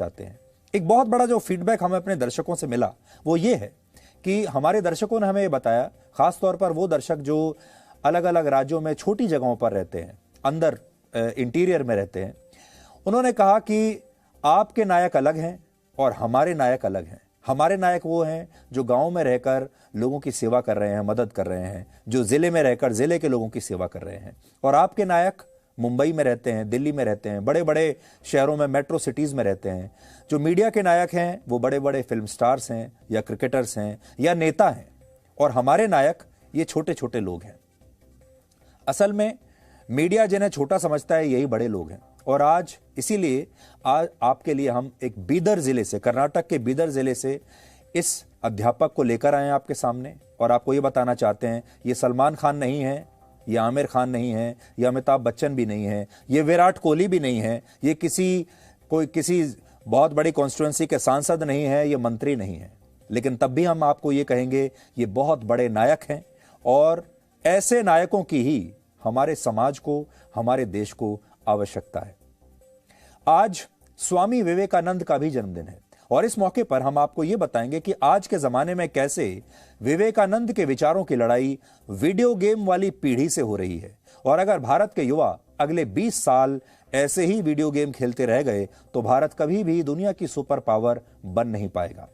चाहते हैं। एक बहुत बड़ा जो फीडबैक हमें अपने दर्शकों से मिला वो ये है कि हमारे दर्शकों ने हमें ये बताया, खास तौर पर वो दर्शक जो अलग अलग राज्यों में छोटी जगहों पर रहते हैं, अंदर इंटीरियर में रहते हैं, उन्होंने कहा कि आपके नायक अलग हैं और हमारे नायक अलग हैं। हमारे नायक वो हैं जो गांव में रहकर लोगों की सेवा कर रहे हैं, मदद कर रहे हैं, जो जिले में रहकर जिले के लोगों की सेवा कर रहे हैं। और आपके नायक मुंबई में रहते हैं, दिल्ली में रहते हैं, बड़े बड़े शहरों में, मेट्रो सिटीज में रहते हैं। जो मीडिया के नायक हैं वो बड़े बड़े फिल्म स्टार्स हैं या क्रिकेटर्स हैं या नेता हैं, और हमारे नायक ये छोटे छोटे लोग हैं। असल में मीडिया जिन्हें छोटा समझता है यही बड़े लोग हैं। और आज इसीलिए आज आपके लिए हम एक बीदर जिले से, कर्नाटक के बीदर जिले से इस अध्यापक को लेकर आए हैं आपके सामने, और आपको ये बताना चाहते हैं ये सलमान खान नहीं है, ये आमिर खान नहीं है, ये अमिताभ बच्चन भी नहीं है, ये विराट कोहली भी नहीं है, ये किसी बहुत बड़ी कॉन्स्टिट्यूएंसी के सांसद नहीं है, ये मंत्री नहीं है। लेकिन तब भी हम आपको ये कहेंगे ये बहुत बड़े नायक हैं, और ऐसे नायकों की ही हमारे समाज को, हमारे देश को आवश्यकता है। आज स्वामी विवेकानंद का भी जन्मदिन है, और इस मौके पर हम आपको यह बताएंगे कि आज के जमाने में कैसे विवेकानंद के विचारों की लड़ाई वीडियो गेम वाली पीढ़ी से हो रही है। और अगर भारत के युवा अगले 20 साल ऐसे ही वीडियो गेम खेलते रह गए तो भारत कभी भी दुनिया की सुपर पावर बन नहीं पाएगा।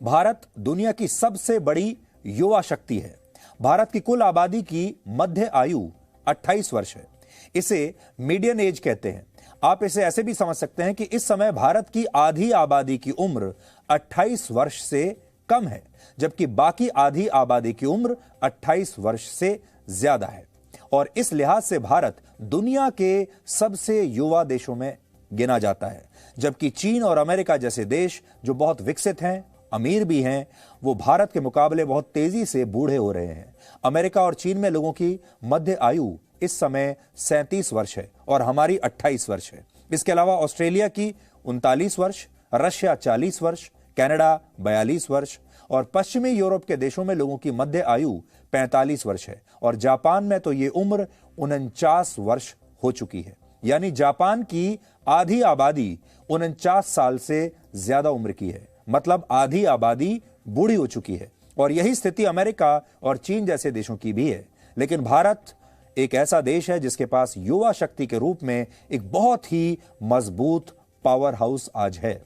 भारत दुनिया की सबसे बड़ी युवा शक्ति है। भारत की कुल आबादी की मध्य आयु 28 वर्ष है। इसे मीडियन एज कहते हैं। आप इसे ऐसे भी समझ सकते हैं कि इस समय भारत की आधी आबादी की उम्र 28 वर्ष से कम है, जबकि बाकी आधी आबादी की उम्र 28 वर्ष से ज्यादा है। और इस लिहाज से भारत दुनिया के सबसे युवा देशों में गिना जाता है, जबकि चीन और अमेरिका जैसे देश जो बहुत विकसित हैं, अमीर भी हैं, वो भारत के मुकाबले बहुत तेजी से बूढ़े हो रहे हैं। अमेरिका और चीन में लोगों की मध्य आयु इस समय 37 वर्ष है और हमारी 28 वर्ष है। इसके अलावा ऑस्ट्रेलिया की 39 वर्ष, रशिया 40 वर्ष, कनाडा 42 वर्ष, और पश्चिमी यूरोप के देशों में लोगों की मध्य आयु 45 वर्ष है। और जापान में तो ये उम्र 49 वर्ष हो चुकी है। यानी जापान की आधी आबादी 49 साल से ज्यादा उम्र की है, मतलब आधी आबादी बूढ़ी हो चुकी है। और यही स्थिति अमेरिका और चीन जैसे देशों की भी है। लेकिन भारत एक ऐसा देश है जिसके पास युवा शक्ति के रूप में एक बहुत ही मजबूत पावर हाउस आज है।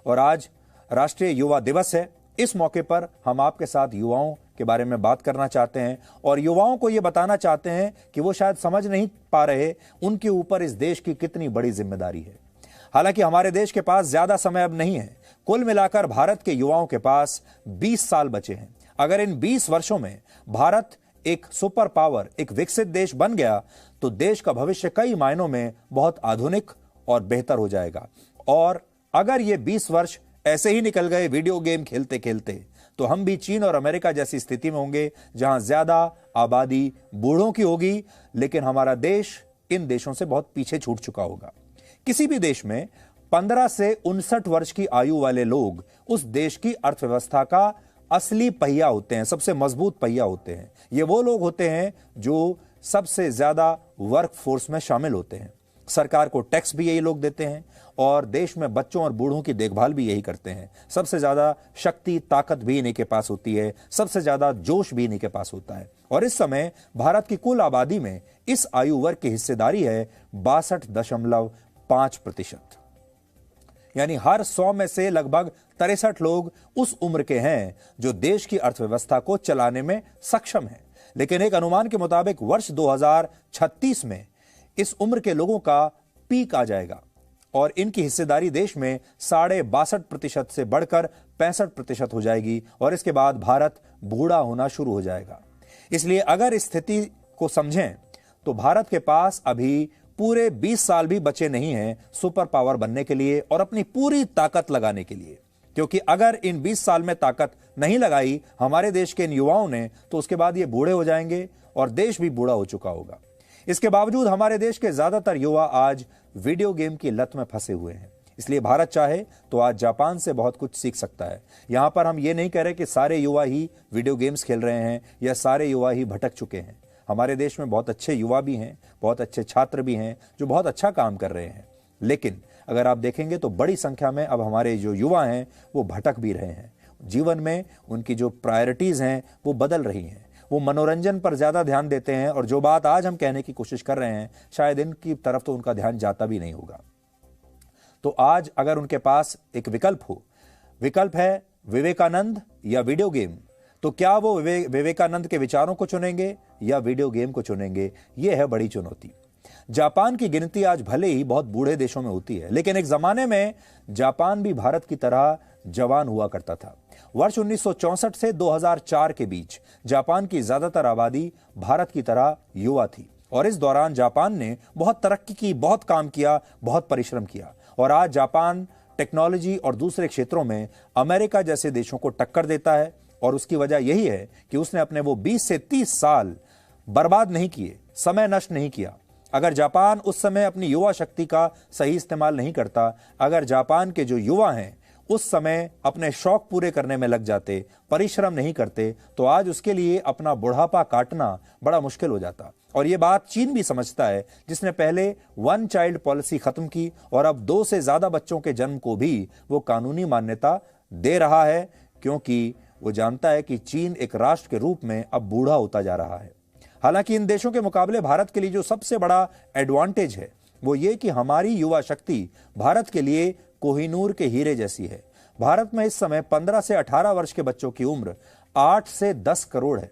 और आज राष्ट्रीय युवा दिवस है। इस मौके पर हम आपके साथ युवाओं के बारे में बात करना चाहते हैं और युवाओं को यह बताना चाहते हैं कि वो शायद समझ नहीं पा रहे उनके ऊपर इस देश की कितनी बड़ी जिम्मेदारी है। हालांकि हमारे देश के पास ज्यादा समय अब नहीं है। कुल मिलाकर भारत के युवाओं के पास 20 साल बचे हैं। अगर इन 20 वर्षों में भारत एक सुपर पावर, एक विकसित देश बन गया तो देश का भविष्य कई मायनों में बहुत आधुनिक और बेहतर हो जाएगा। और अगर ये 20 वर्ष ऐसे ही निकल गए वीडियो गेम खेलते खेलते तो हम भी चीन और अमेरिका जैसी स्थिति में होंगे जहां ज्यादा आबादी बूढ़ों की होगी, लेकिन हमारा देश इन देशों से बहुत पीछे छूट चुका होगा। किसी भी देश में 15 से 59 वर्ष की आयु वाले लोग उस देश की अर्थव्यवस्था का असली पहिया होते हैं, सबसे मजबूत पहिया होते हैं। ये वो लोग होते हैं जो सबसे ज्यादा वर्क फोर्स में शामिल होते हैं। सरकार को टैक्स भी यही लोग देते हैं और देश में बच्चों और बूढ़ों की देखभाल भी यही करते हैं। सबसे ज्यादा शक्ति, ताकत भी इन्हीं के पास होती है, सबसे ज्यादा जोश भी इन्हीं के पास होता है। और इस समय भारत की कुल आबादी में इस आयु वर्ग की हिस्सेदारी है 62.5%। यानी हर 100 में से लगभग 63 लोग उस उम्र के हैं जो देश की अर्थव्यवस्था को चलाने में सक्षम हैं। लेकिन एक अनुमान के मुताबिक वर्ष 2036 में इस उम्र के लोगों का पीक आ जाएगा और इनकी हिस्सेदारी देश में 62.5% से बढ़कर 65% हो जाएगी और इसके बाद भारत बूढ़ा होना शुरू हो जाएगा। इसलिए अगर इस स्थिति को समझें तो भारत के पास अभी पूरे 20 साल भी बचे नहीं हैं सुपर पावर बनने के लिए और अपनी पूरी ताकत लगाने के लिए। क्योंकि अगर इन 20 साल में ताकत नहीं लगाई हमारे देश के इन युवाओं ने तो उसके बाद ये बूढ़े हो जाएंगे और देश भी बूढ़ा हो चुका होगा। इसके बावजूद हमारे देश के ज्यादातर युवा आज वीडियो गेम की लत में फंसे हुए हैं। इसलिए भारत चाहे तो आज जापान से बहुत कुछ सीख सकता है। यहां पर हम ये नहीं कह रहे कि सारे युवा ही वीडियो गेम्स खेल रहे हैं या सारे युवा ही भटक चुके हैं। हमारे देश में बहुत अच्छे युवा भी हैं, बहुत अच्छे छात्र भी हैं जो बहुत अच्छा काम कर रहे हैं। लेकिन अगर आप देखेंगे तो बड़ी संख्या में अब हमारे जो युवा हैं वो भटक भी रहे हैं। जीवन में उनकी जो प्रायोरिटीज हैं वो बदल रही हैं। वो मनोरंजन पर ज्यादा ध्यान देते हैं और जो बात आज हम कहने की कोशिश कर रहे हैं शायद इनकी तरफ तो उनका ध्यान जाता भी नहीं होगा। तो आज अगर उनके पास एक विकल्प हो, विकल्प है विवेकानंद या वीडियो गेम, तो क्या वो विवेकानंद के विचारों को चुनेंगे या वीडियो गेम को चुनेंगे? यह है बड़ी चुनौती। जापान की गिनती आज भले ही बहुत बूढ़े देशों में होती है, लेकिन एक जमाने में जापान भी भारत की तरह जवान हुआ करता था। वर्ष 1964 से 2004 के बीच जापान की ज्यादातर आबादी भारत की तरह युवा थी और इस दौरान जापान ने बहुत तरक्की की, बहुत काम किया, बहुत परिश्रम किया और आज जापान टेक्नोलॉजी और दूसरे क्षेत्रों में अमेरिका जैसे देशों को टक्कर देता है। और उसकी वजह यही है कि उसने अपने वो 20 से 30 साल बर्बाद नहीं किए, समय नष्ट नहीं किया। अगर जापान उस समय अपनी युवा शक्ति का सही इस्तेमाल नहीं करता, अगर जापान के जो युवा हैं उस समय अपने शौक पूरे करने में लग जाते, परिश्रम नहीं करते, तो आज उसके लिए अपना बुढ़ापा काटना बड़ा मुश्किल हो जाता। और ये बात चीन भी समझता है, जिसने पहले वन चाइल्ड पॉलिसी खत्म की और अब 2 से ज्यादा बच्चों के जन्म को भी वो कानूनी मान्यता दे रहा है, क्योंकि वो जानता है कि चीन एक राष्ट्र के रूप में अब बूढ़ा होता जा रहा है। हालांकि इन देशों के मुकाबले भारत के लिए जो सबसे बड़ा एडवांटेज है वो ये कि हमारी युवा शक्ति भारत के लिए कोहिनूर के हीरे जैसी है। भारत में इस समय 15 से 18 वर्ष के बच्चों की उम्र 8 से 10 करोड़ है,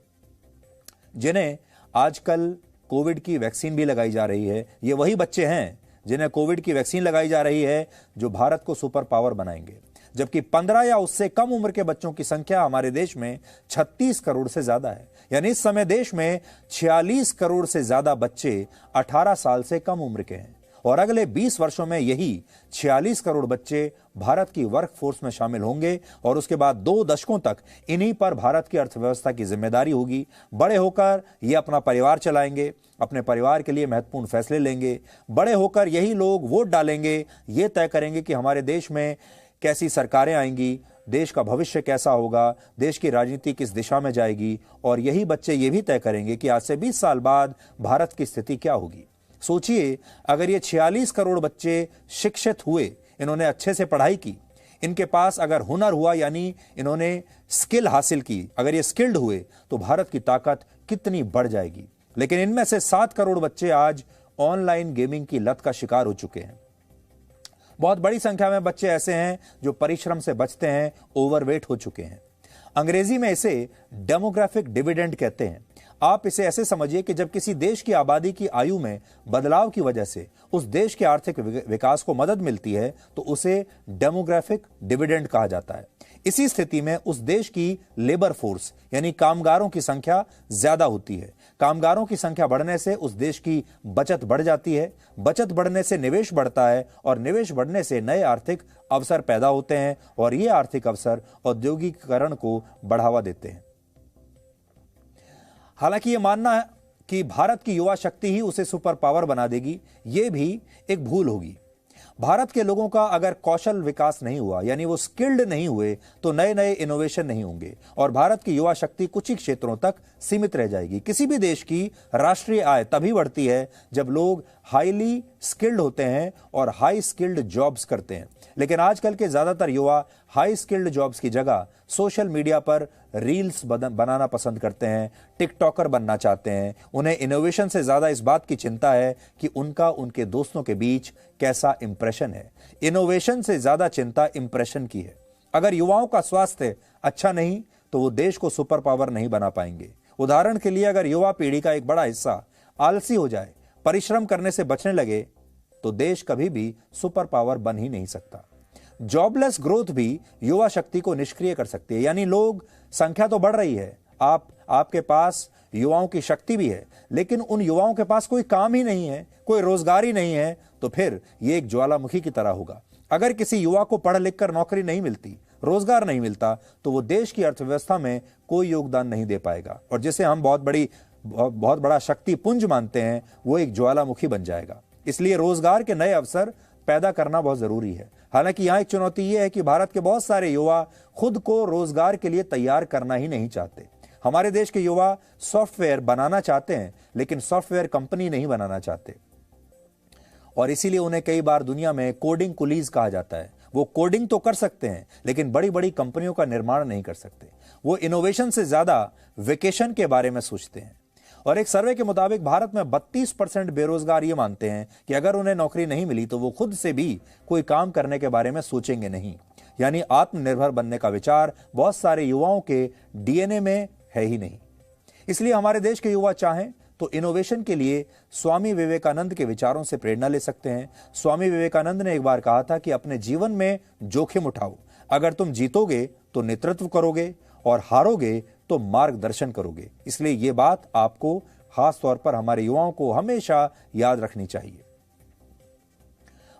जिन्हें आजकल कोविड की वैक्सीन भी लगाई जा रही है। ये वही बच्चे हैं जिन्हें कोविड की वैक्सीन लगाई जा रही है जो भारत को सुपर पावर बनाएंगे, जबकि 15 या उससे कम उम्र के बच्चों की संख्या हमारे देश में 36 करोड़ से ज्यादा है। यानी इस समय देश में 46 करोड़ से ज्यादा बच्चे 18 साल से कम उम्र के हैं और अगले 20 वर्षों में यही 46 करोड़ बच्चे भारत की वर्कफोर्स में शामिल होंगे और उसके बाद 2 दशकों तक इन्हीं पर भारत की अर्थव्यवस्था की जिम्मेदारी होगी। बड़े होकर ये अपना परिवार चलाएंगे, अपने परिवार के लिए महत्वपूर्ण फैसले लेंगे। बड़े होकर यही लोग वोट डालेंगे, ये तय करेंगे कि हमारे देश में कैसी सरकारें आएंगी, देश का भविष्य कैसा होगा, देश की राजनीति किस दिशा में जाएगी। और यही बच्चे ये भी तय करेंगे कि आज से 20 साल बाद भारत की स्थिति क्या होगी। सोचिए, अगर ये 46 करोड़ बच्चे शिक्षित हुए, इन्होंने अच्छे से पढ़ाई की, इनके पास अगर हुनर हुआ यानी इन्होंने स्किल हासिल की, अगर ये स्किल्ड हुए तो भारत की ताकत कितनी बढ़ जाएगी। लेकिन इनमें से 7 करोड़ बच्चे आज ऑनलाइन गेमिंग की लत का शिकार हो चुके हैं। बहुत बड़ी संख्या में बच्चे ऐसे हैं जो परिश्रम से बचते हैं, ओवरवेट हो चुके हैं। अंग्रेजी में इसे डेमोग्राफिक डिविडेंड कहते हैं। आप इसे ऐसे समझिए कि जब किसी देश की आबादी की आयु में बदलाव की वजह से उस देश के आर्थिक विकास को मदद मिलती है तो उसे डेमोग्राफिक डिविडेंड कहा जाता है। इसी स्थिति में उस देश की लेबर फोर्स यानी कामगारों की संख्या ज्यादा होती है। कामगारों की संख्या बढ़ने से उस देश की बचत बढ़ जाती है, बचत बढ़ने से निवेश बढ़ता है और निवेश बढ़ने से नए आर्थिक अवसर पैदा होते हैं और ये आर्थिक अवसर औद्योगिकीकरण को बढ़ावा देते हैं। हालांकि यह मानना है कि भारत की युवा शक्ति ही उसे सुपर पावर बना देगी, यह भी एक भूल होगी। भारत के लोगों का अगर कौशल विकास नहीं हुआ यानी वो स्किल्ड नहीं हुए तो नए नए इनोवेशन नहीं होंगे और भारत की युवा शक्ति कुछ ही क्षेत्रों तक सीमित रह जाएगी। किसी भी देश की राष्ट्रीय आय तभी बढ़ती है जब लोग हाईली स्किल्ड होते हैं और हाई स्किल्ड जॉब्स करते हैं। लेकिन आजकल के ज्यादातर युवा हाई स्किल्ड जॉब्स की जगह सोशल मीडिया पर रील्स बनाना पसंद करते हैं, टिकटॉकर बनना चाहते हैं। उन्हें इनोवेशन से ज्यादा इस बात की चिंता है कि उनका उनके दोस्तों के बीच कैसा इंप्रेशन है। इनोवेशन से ज्यादा चिंता इंप्रेशन की है। अगर युवाओं का स्वास्थ्य अच्छा नहीं तो वो देश को सुपर पावर नहीं बना पाएंगे। उदाहरण के लिए, अगर युवा पीढ़ी का एक बड़ा हिस्सा आलसी हो जाए, परिश्रम करने से बचने लगे, तो देश कभी भी सुपर पावर बन ही नहीं सकता। जॉबलेस ग्रोथ भी युवा शक्ति को निष्क्रिय कर सकती है। यानी लोग संख्या तो बढ़ रही है, आपके पास युवाओं की शक्ति भी है, लेकिन उन युवाओं के पास कोई काम ही नहीं है, कोई रोजगार ही नहीं है, तो फिर ये एक ज्वालामुखी की तरह होगा। अगर किसी युवा को पढ़ लिख कर नौकरी नहीं मिलती, रोजगार नहीं मिलता, तो वो देश की अर्थव्यवस्था में कोई योगदान नहीं दे पाएगा और जिसे हम बहुत बड़ा शक्ति पुंज मानते हैं, वो एक ज्वालामुखी बन जाएगा। इसलिए रोजगार के नए अवसर पैदा करना बहुत जरूरी है। हालांकि यहां एक चुनौती यह है कि भारत के बहुत सारे युवा खुद को रोजगार के लिए तैयार करना ही नहीं चाहते। हमारे देश के युवा सॉफ्टवेयर बनाना चाहते हैं, लेकिन सॉफ्टवेयर कंपनी नहीं बनाना चाहते। और इसीलिए उन्हें कई बार दुनिया में कोडिंग कुलीज कहा जाता है। वो कोडिंग तो कर सकते हैं लेकिन बड़ी बड़ी कंपनियों का निर्माण नहीं कर सकते। वो इनोवेशन से ज्यादा वेकेशन के बारे में सोचते हैं। और एक सर्वे के मुताबिक भारत में 32% बेरोजगार ये मानते हैं कि अगर उन्हें नौकरी नहीं मिली तो वो खुद से भी कोई काम करने के बारे में सोचेंगे नहीं। यानी आत्मनिर्भर बनने का विचार बहुत सारे युवाओं के डीएनए में है ही नहीं। इसलिए हमारे देश के युवा चाहें तो इनोवेशन के लिए स्वामी विवेकानंद के विचारों से प्रेरणा ले सकते हैं। स्वामी विवेकानंद ने एक बार कहा था कि अपने जीवन में जोखिम उठाओ। अगर तुम जीतोगे तो नेतृत्व करोगे और हारोगे तो मार्गदर्शन करोगे। इसलिए ये बात आपको खास तौर पर हमारे युवाओं को हमेशा याद रखनी चाहिए।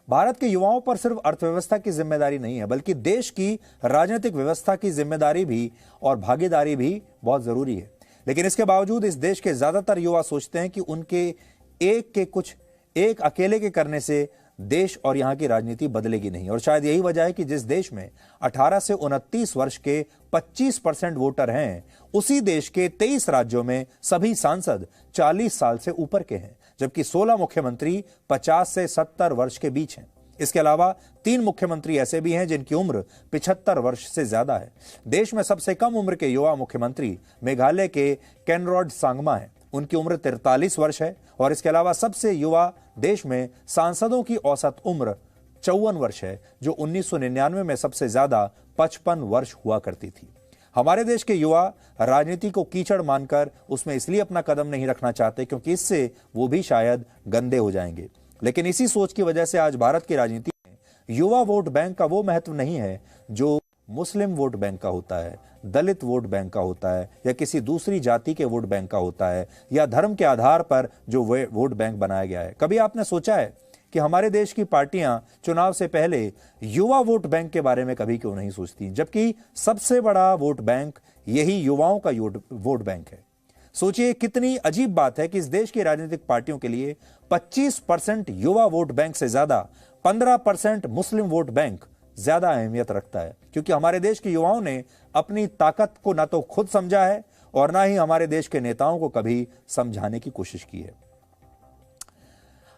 भारत के युवाओं पर सिर्फ अर्थव्यवस्था की जिम्मेदारी नहीं है बल्कि देश की राजनीतिक व्यवस्था की जिम्मेदारी भी और भागीदारी भी बहुत जरूरी है। लेकिन इसके बावजूद इस देश के ज्यादातर युवा सोचते हैं कि उनके एक अकेले के करने से देश और यहां की राजनीति बदलेगी नहीं। और शायद यही वजह है कि जिस देश में 18 से 29 वर्ष के 25% वोटर हैं, उसी देश के 23 राज्यों में सभी सांसद 40 साल से ऊपर के हैं, जबकि 16 मुख्यमंत्री 50 से 70 वर्ष के बीच हैं। इसके अलावा 3 मुख्यमंत्री ऐसे भी हैं जिनकी उम्र 75 वर्ष से ज्यादा है। देश में सबसे कम उम्र के युवा मुख्यमंत्री मेघालय के केनरॉड सांगमा हैं। उनकी उम्र 43 वर्ष है। और इसके अलावा सबसे युवा देश में सांसदों की औसत उम्र 54 वर्ष है, जो 1999 में सबसे ज्यादा 55 वर्ष हुआ करती थी। हमारे देश के युवा राजनीति को कीचड़ मानकर उसमें इसलिए अपना कदम नहीं रखना चाहते क्योंकि इससे वो भी शायद गंदे हो जाएंगे। लेकिन इसी सोच की वजह से आज भारत की राजनीति में युवा वोट बैंक का वो महत्व नहीं है जो मुस्लिम वोट बैंक का होता है, दलित वोट बैंक का होता है, या किसी दूसरी जाति के वोट बैंक का होता है, या धर्म के आधार पर जो वोट बैंक बनाया गया है। कभी आपने सोचा है कि हमारे देश की पार्टियां चुनाव से पहले युवा वोट बैंक के बारे में कभी क्यों नहीं सोचती, जबकि सबसे बड़ा वोट बैंक यही युवाओं का वोट बैंक है। सोचिए कितनी अजीब बात है कि इस देश की राजनीतिक पार्टियों के लिए 25% युवा वोट बैंक से ज्यादा 15% मुस्लिम वोट बैंक ज्यादा अहमियत रखता है, क्योंकि हमारे देश के युवाओं ने अपनी ताकत को ना तो खुद समझा है और ना ही हमारे देश के नेताओं को कभी समझाने की कोशिश की है।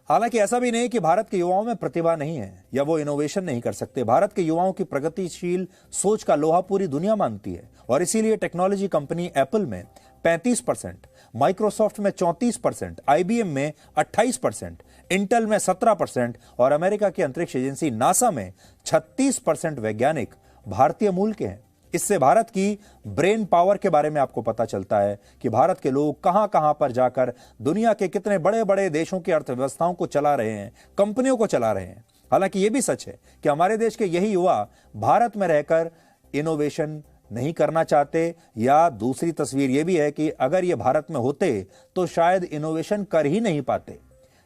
हालांकि ऐसा भी नहीं कि भारत के युवाओं में प्रतिभा नहीं है या वो इनोवेशन नहीं कर सकते। भारत के युवाओं की प्रगतिशील सोच का लोहा पूरी दुनिया मानती है और इसीलिए टेक्नोलॉजी कंपनी एप्पल में 35%, माइक्रोसॉफ्ट में 34%, आईबीएम में 28%, इंटेल में 17% और अमेरिका की अंतरिक्ष एजेंसी नासा में 36% वैज्ञानिक भारतीय मूल के हैं। इससे भारत की ब्रेन पावर के बारे में आपको पता चलता है कि भारत के लोग कहां कहां पर जाकर दुनिया के कितने बड़े बड़े देशों की अर्थव्यवस्थाओं को चला रहे हैं, कंपनियों को चला रहे हैं। हालांकि यह भी सच है कि हमारे देश के यही युवा भारत में रहकर इनोवेशन नहीं करना चाहते, या दूसरी तस्वीर यह भी है कि अगर ये भारत में होते तो शायद इनोवेशन कर ही नहीं पाते।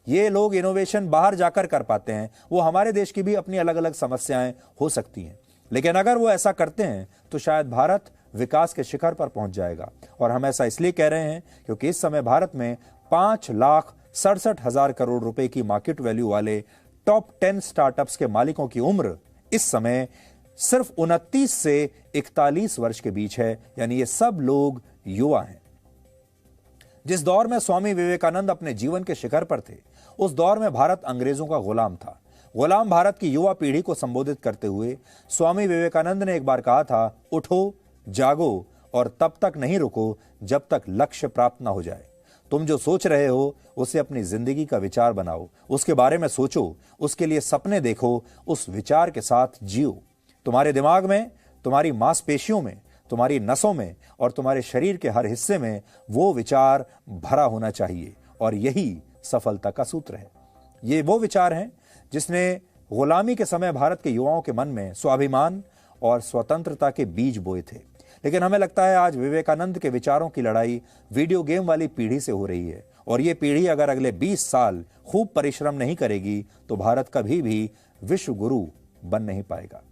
ये लोग इनोवेशन बाहर जाकर कर पाते हैं। वो हमारे देश की भी अपनी अलग अलग समस्याएं हो सकती हैं, लेकिन अगर वो ऐसा करते हैं तो शायद भारत विकास के शिखर पर पहुंच जाएगा। और हम ऐसा इसलिए कह रहे हैं क्योंकि इस समय भारत में 5,67,000 करोड़ रुपए की मार्केट वैल्यू वाले टॉप 10 स्टार्टअप्स के मालिकों की उम्र इस समय सिर्फ 29 से 41 वर्ष के बीच है, यानी ये सब लोग युवा हैं। जिस दौर में स्वामी विवेकानंद अपने जीवन के शिखर पर थे, उस दौर में भारत अंग्रेजों का गुलाम था। गुलाम भारत की युवा पीढ़ी को संबोधित करते हुए स्वामी विवेकानंद ने एक बार कहा था, उठो, जागो और तब तक नहीं रुको जब तक लक्ष्य प्राप्त ना हो जाए। तुम जो सोच रहे हो उसे अपनी जिंदगी का विचार बनाओ, उसके बारे में सोचो, उसके लिए सपने देखो, उस विचार के साथ जियो। तुम्हारे दिमाग में, तुम्हारी मांसपेशियों में, तुम्हारी नसों में और तुम्हारे शरीर के हर हिस्से में वो विचार भरा होना चाहिए, और यही सफलता का सूत्र है। ये वो विचार हैं जिसने गुलामी के समय भारत के युवाओं के मन में स्वाभिमान और स्वतंत्रता के बीज बोए थे। लेकिन हमें लगता है आज विवेकानंद के विचारों की लड़ाई वीडियो गेम वाली पीढ़ी से हो रही है, और ये पीढ़ी अगर अगले 20 साल खूब परिश्रम नहीं करेगी तो भारत कभी भी विश्व गुरु बन नहीं पाएगा।